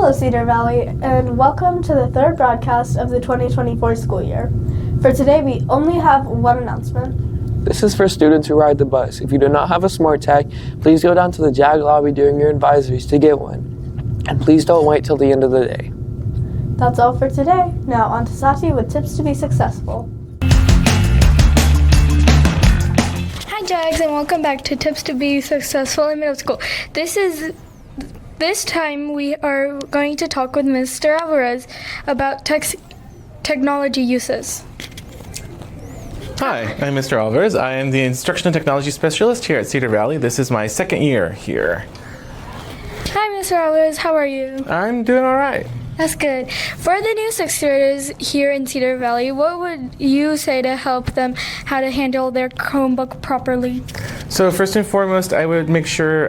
Hello, Cedar Valley, and welcome to the third broadcast of the 2024 school year. For today, we only have one announcement. This is for students who ride the bus. If you do not have a smart tag, please go down to the JAG lobby during your advisories to get one. And please don't wait till the end of the day. That's all for today. Now on to Sati with tips to be successful. Hi Jags, and welcome back to Tips to be Successful in Middle School. This time we are going to talk with Mr. Alvarez about technology uses. Hi, I'm Mr. Alvarez. I am the Instruction and Technology Specialist here at Cedar Valley. This is my second year here. Hi Mr. Alvarez, how are you? I'm doing all right. That's good. For the new sixth graders here in Cedar Valley, what would you say to help them how to handle their Chromebook properly? So first and foremost, I would make sure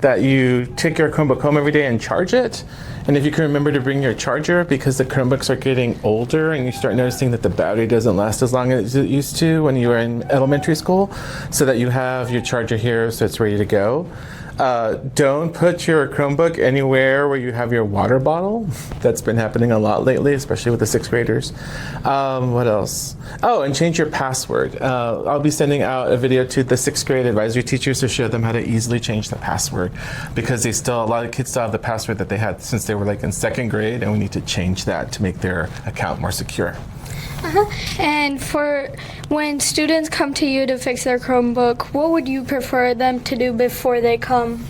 that you take your Chromebook home every day and charge it. And if you can remember to bring your charger, because the Chromebooks are getting older and you start noticing that the battery doesn't last as long as it used to when you were in elementary school, so that you have your charger here so it's ready to go. Don't put your Chromebook anywhere where you have your water bottle. That's been happening a lot lately, especially with the sixth graders. What else? Oh, and change your password. I'll be sending out a video to the sixth grade advisory teachers to show them how to easily change the password, because a lot of kids still have the password that they had since they were like in second grade, and we need to change that to make their account more secure. And for when students come to you to fix their Chromebook, what would you prefer them to do before they come?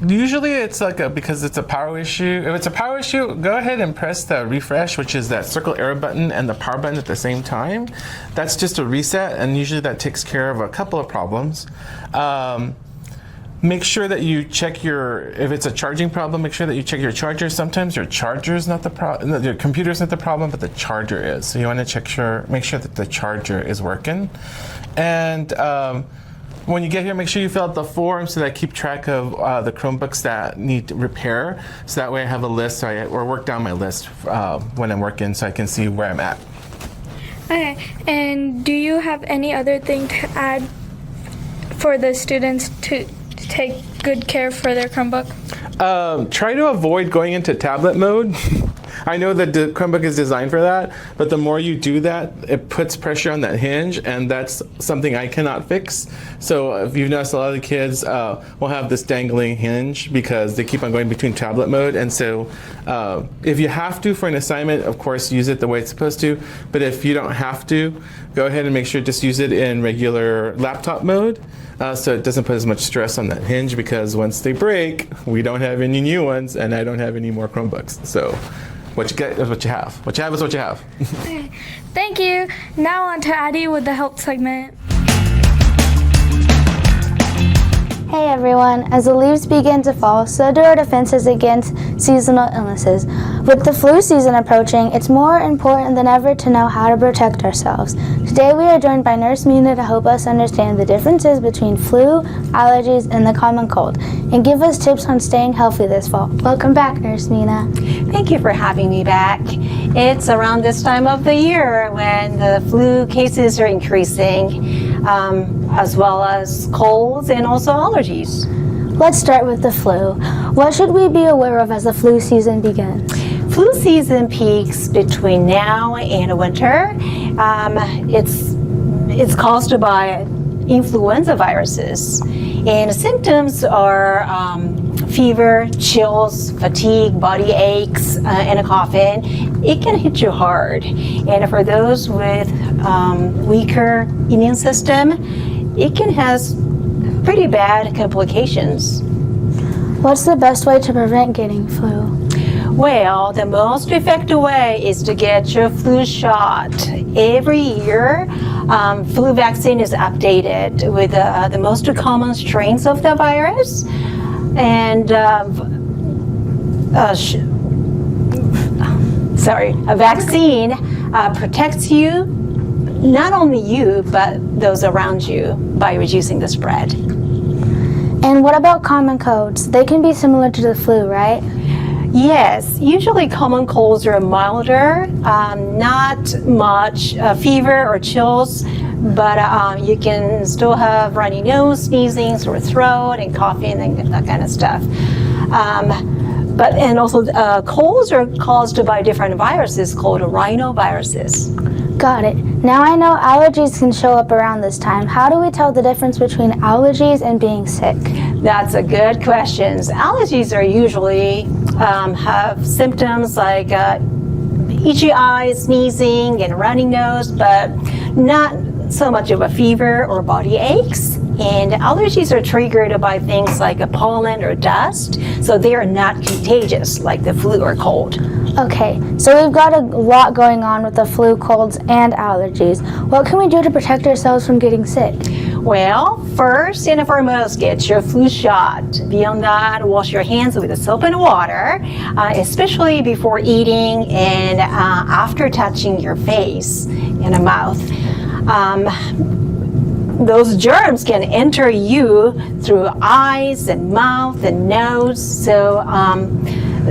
Usually it's because it's a power issue. If it's a power issue, go ahead and press the refresh, which is that circle arrow button and the power button at the same time. That's just a reset, and usually that takes care of a couple of problems. Make sure that you check if it's a charging problem, make sure that you check your charger. Sometimes your charger is not the problem, your computer's not the problem, but the charger is. So you want to make sure that the charger is working. And when you get here, make sure you fill out the form so that I keep track of the Chromebooks that need repair. So that way I have a list, or work down my list when I'm working, so I can see where I'm at. Okay, and do you have any other thing to add for the students to take good care for their Chromebook? Try to avoid going into tablet mode. I know that the Chromebook is designed for that, but the more you do that, it puts pressure on that hinge, and that's something I cannot fix. So if you've noticed, a lot of the kids will have this dangling hinge because they keep on going between tablet mode. And so if you have to for an assignment, of course, use it the way it's supposed to. But if you don't have to, go ahead and make sure just use it in regular laptop mode. So it doesn't put as much stress on that hinge, because once they break, we don't have any new ones, and I don't have any more Chromebooks. So what you get is what you have. What you have is what you have. Okay. Thank you. Now on to Addie with the help segment. Hey everyone, as the leaves begin to fall, so do our defenses against seasonal illnesses. With the flu season approaching, it's more important than ever to know how to protect ourselves. Today we are joined by Nurse Mina to help us understand the differences between flu, allergies, and the common cold, and give us tips on staying healthy this fall. Welcome back, Nurse Mina. Thank you for having me back. It's around this time of the year when the flu cases are increasing, as well as colds and also allergies. Let's start with the flu. What should we be aware of as the flu season begins? Flu season peaks between now and winter. It's caused by influenza viruses, and the symptoms are fever, chills, fatigue, body aches, and a coughing. It can hit you hard, and for those with weaker immune system, it can have pretty bad complications. What's the best way to prevent getting flu? Well, the most effective way is to get your flu shot. Every year, flu vaccine is updated with the most common strains of the virus, and a vaccine protects you, not only you, but those around you, by reducing the spread. And what about common colds? They can be similar to the flu, right? Yes, usually common colds are milder, not much fever or chills, but you can still have runny nose, sneezing, sore throat, and coughing, and that kind of stuff. And also colds are caused by different viruses called rhinoviruses. Got it. Now I know allergies can show up around this time. How do we tell the difference between allergies and being sick? That's a good question. Allergies are usually have symptoms like itchy eyes, sneezing, and running nose, but not so much of a fever or body aches. And allergies are triggered by things like a pollen or dust, so they are not contagious like the flu or cold. Okay, so we've got a lot going on with the flu, colds, and allergies. What can we do to protect ourselves from getting sick? Well, first and foremost, get your flu shot. Beyond that, wash your hands with soap and water, especially before eating and after touching your face and mouth. Those germs can enter you through eyes and mouth and nose.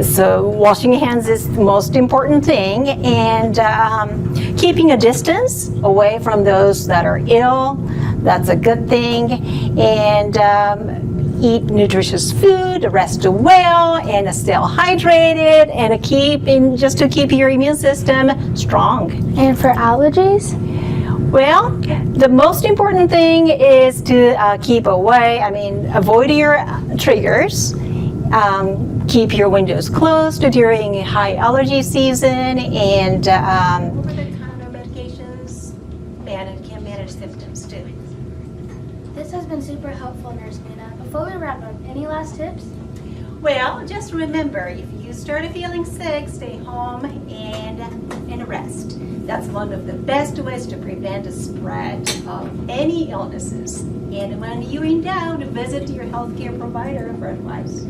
So washing hands is the most important thing, and keeping a distance away from those that are ill. That's a good thing. And eat nutritious food, rest well, and stay hydrated, and just to keep your immune system strong. And for allergies? Well, the most important thing is to avoid your triggers. Keep your windows closed during high allergy season, and over-the-counter medications can manage symptoms too. This has been super helpful, Nurse Mina. Before we wrap up, any last tips? Well, just remember, if you start feeling sick, stay home and rest. That's one of the best ways to prevent the spread of any illnesses. And when you're in doubt, visit your healthcare provider for advice.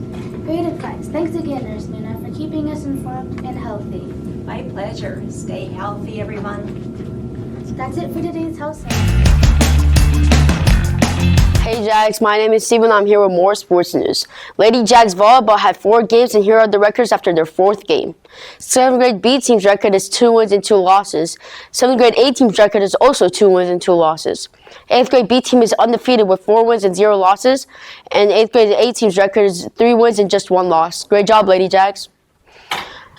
Great advice. Thanks again, Nurse Mina, for keeping us informed and healthy. My pleasure. Stay healthy, everyone. That's it for today's Health Center. Hey Jags, my name is Steven. I'm here with more sports news. Lady Jags Volleyball had 4 games, and here are the records after their 4th game. 7th grade B team's record is 2 wins and 2 losses. 7th grade A team's record is also 2 wins and 2 losses. 8th grade B team is undefeated with 4 wins and 0 losses. And 8th grade A team's record is 3 wins and just 1 loss. Great job, Lady Jags.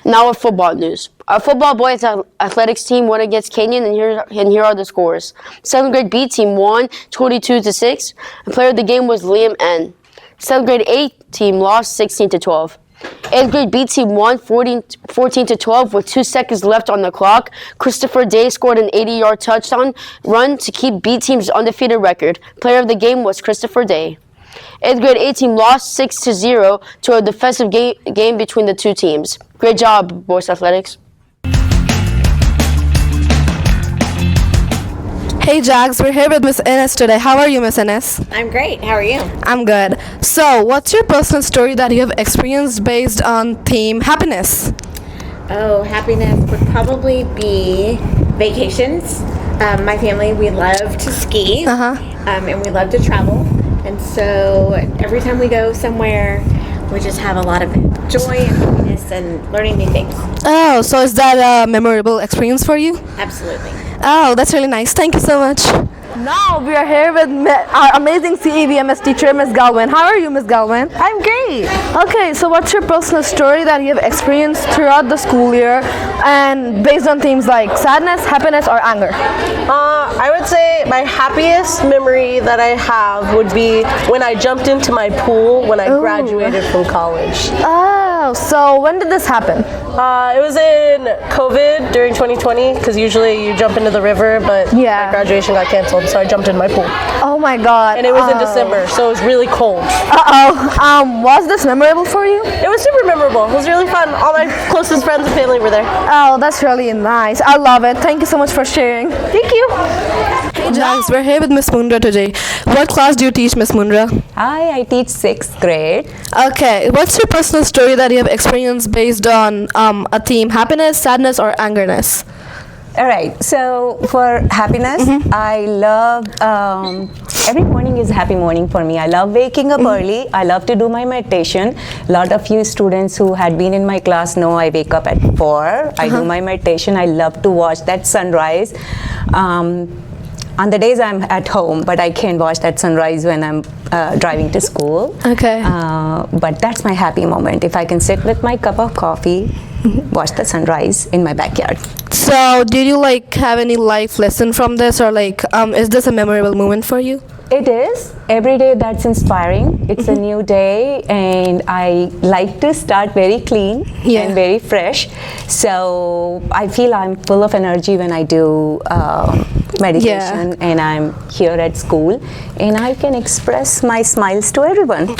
Now with football news. Our football boys athletics team won against Canyon, and here are the scores. 7th grade B team won 22-6. The player of the game was Liam N. 7th grade A team lost 16-12. 8th grade B team won 14-12 with 2 seconds left on the clock. Christopher Day scored an 80-yard touchdown run to keep B team's undefeated record. Player of the game was Christopher Day. 8th grade A team lost 6-0 to a defensive game between the two teams. Great job, boys athletics. Hey Jags, we're here with Miss Ines today. How are you, Miss Ines? I'm great. How are you? I'm good. So, what's your personal story that you have experienced based on theme happiness? Oh, happiness would probably be vacations. My family, we love to ski, and we love to travel. And so every time we go somewhere, we just have a lot of joy and happiness and learning new things. Oh, so is that a memorable experience for you? Absolutely. Oh, that's really nice. Thank you so much. Now we are here with our amazing CEVMS teacher, Miss Galvin. How are you, Miss Galvin? I'm great. Okay, so what's your personal story that you have experienced throughout the school year and based on themes like sadness, happiness, or anger? I would say my happiest memory that I have would be when I jumped into my pool when I graduated from college. Oh, so when did this happen? It was in COVID during 2020 because usually you jump into the river, but my graduation got canceled, so I jumped in my pool. Oh my god. And it was in December, so it was really cold. Was this memorable for you? It was super memorable. It was really fun. All my closest friends and family were there. Oh, that's really nice. I love it. Thank you so much for sharing. Thank you. Hey Jags, we're here with Miss Mundra today. What class do you teach, Miss Mundra? Hi, I teach 6th grade. Okay, what's your personal story that you have experienced based on a theme, happiness, sadness, or angerness? All right, so for happiness, I love, every morning is a happy morning for me. I love waking up early. I love to do my meditation. A lot of you students who had been in my class know I wake up at 4. I do my meditation. I love to watch that sunrise. On the days I'm at home, but I can't watch that sunrise when I'm driving to school. Okay. But that's my happy moment. If I can sit with my cup of coffee, watch the sunrise in my backyard. So, did you like have any life lesson from this, or like, is this a memorable moment for you? It is. Every day that's inspiring. It's a new day, and I like to start very clean and very fresh. So I feel I'm full of energy when I do meditation, and I'm here at school, and I can express my smiles to everyone.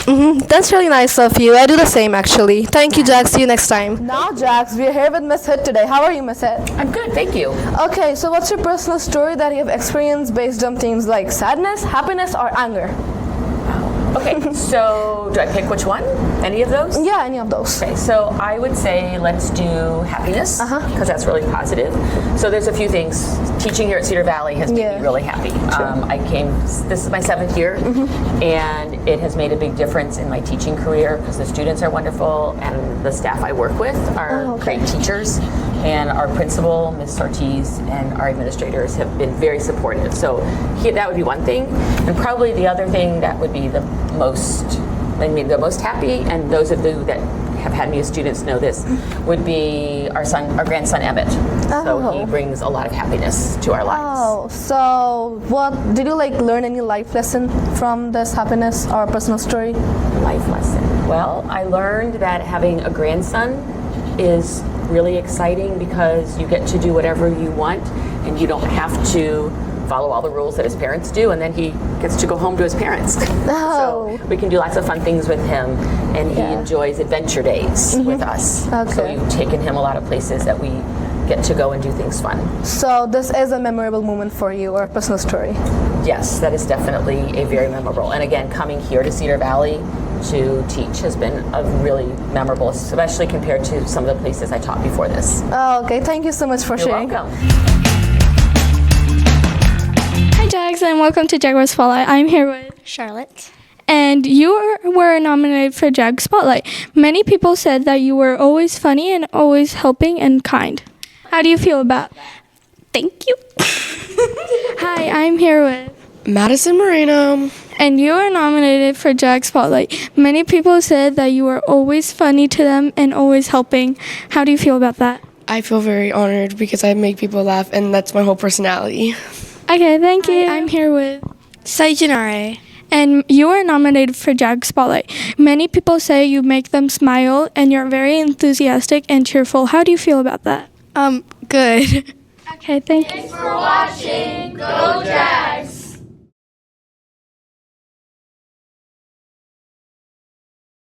That's really nice of you. I do the same actually. Thank you, Jax. See you next time. Now, Jax, we're here with Miss Hitt today. How are you, Miss Hitt? I'm good, thank you. Okay, so what's your personal story that you have experienced based on themes like sadness, happiness, or anger? Okay, so do I pick which one? Any of those? Yeah, any of those. Okay, so I would say let's do happiness, because that's really positive. So there's a few things. Teaching here at Cedar Valley has made me really happy. This is my 7th year, and it has made a big difference in my teaching career because the students are wonderful and the staff I work with are great teachers. And our principal, Ms. Ortiz, and our administrators have been very supportive. So that would be one thing. And probably the other thing that would be the most happy, and those of you that have had me as students know this, would be our grandson Emmett. So he brings a lot of happiness to our lives. Oh, so what did you like learn any life lesson from this happiness or personal story? Life lesson. Well, I learned that having a grandson is really exciting because you get to do whatever you want and you don't have to follow all the rules that his parents do, and then he gets to go home to his parents. So we can do lots of fun things with him, and he enjoys adventure days with us. So we've taken him a lot of places that we get to go and do things fun. So this is a memorable moment for you, or a personal story? Yes, that is definitely a very memorable. And again, coming here to Cedar Valley to teach has been a really memorable, especially compared to some of the places I taught before this. Oh, okay. Thank you so much for sharing. You're welcome. Hi, Jags, and welcome to Jaguar Spotlight. I'm here with Charlotte. And you were nominated for Jag Spotlight. Many people said that you were always funny and always helping and kind. How do you feel about that? Thank you. Hi, I'm here with Madison Moreno. And you were nominated for Jag Spotlight. Many people said that you were always funny to them and always helping. How do you feel about that? I feel very honored because I make people laugh, and that's my whole personality. Okay, thank you. I'm here with Sayonara. And you were nominated for Jag Spotlight. Many people say you make them smile and you're very enthusiastic and cheerful. How do you feel about that? Good. Okay, thank you. Thanks for watching. Go Jags!